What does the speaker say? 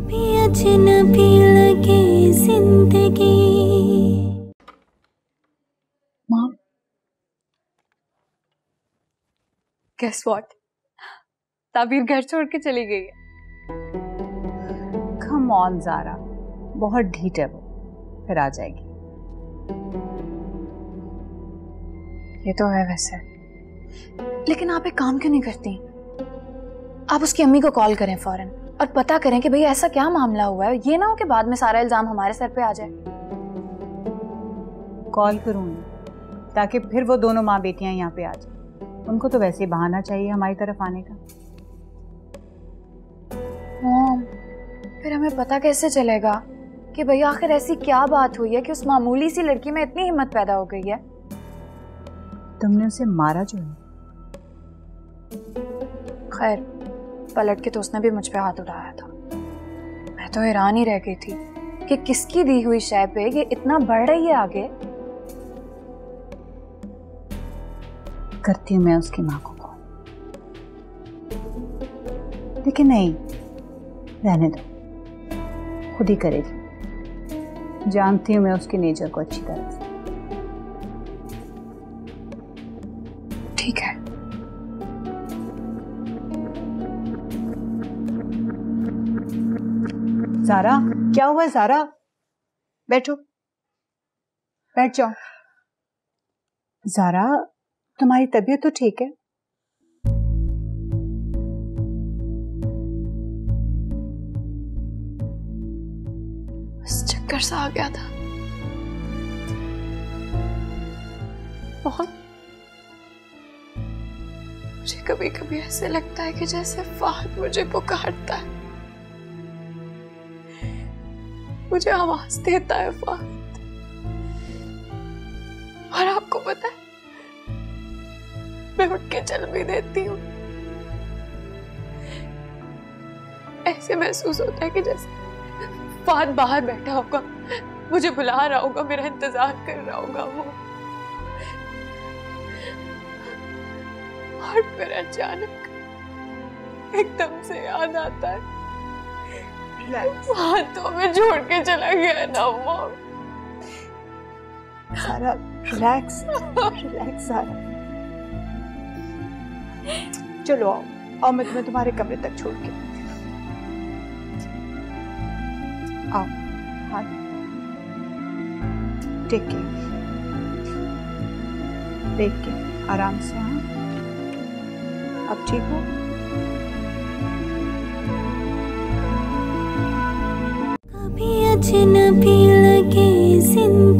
कभी अजनबी लगे जिंदगी। माँ, guess what? ताबीर घर छोड़ के चली गई है। कम ऑन ज़ारा, बहुत ढीठ है वो, फिर आ जाएगी। ये तो है वैसे, लेकिन आप एक काम क्यों नहीं करती? आप उसकी अम्मी को कॉल करें फौरन और पता करें कि भैया ऐसा क्या मामला हुआ है। ये ना हो कि बाद में सारा इल्जाम हमारे सर पे आ जाए। कॉल करूँगी ताकि फिर वो दोनों माँ बेटियां यहाँ पे आ जाए। उनको तो वैसे बहाना चाहिए हमारी तरफ आने का। मॉम, फिर हमें पता कैसे चलेगा कि भैया आखिर ऐसी क्या बात हुई है कि उस मामूली सी लड़की में इतनी हिम्मत पैदा हो गई है? तुमने उसे मारा जो है। खैर, पलट के तो उसने भी मुझ पे हाथ उठाया था। मैं तो हैरान ही रह गई थी कि किसकी दी हुई शय पे ये इतना बढ़ रही है आगे। करती हूँ मैं उसकी माँ को कॉल, लेकिन नहीं, रहने दो, खुद ही करेगी। जानती हूँ मैं उसके नेचर को अच्छी तरह से। ठीक है। ज़ारा, क्या हुआ ज़ारा? बैठो, बैठ जाओ। ज़ारा, तुम्हारी तबीयत तो ठीक है? बस चक्कर सा आ गया था। बहुत, मुझे कभी कभी ऐसे लगता है कि जैसे फाहद मुझे पुकारता है, मुझे आवाज देता है फाहद। और आपको पता है, मैं उठ के चल भी देती हूँ। ऐसे महसूस होता है कि जैसे फाहद बाहर बैठा होगा, मुझे बुला रहा होगा, मेरा इंतजार कर रहा होगा वो। और फिर अचानक एकदम से याद आता है, हाथों में छोड़ के चला गया ना mom. Zara, relax, relax Zara. चलो आओ, आओ, मैं तुम्हें तुम्हारे कमरे तक छोड़ के। आओ, हाँ, टेक केयर, देख के आराम से। हाँ, अब ठीक हो? कभी अजनबी लगे जिंदगी।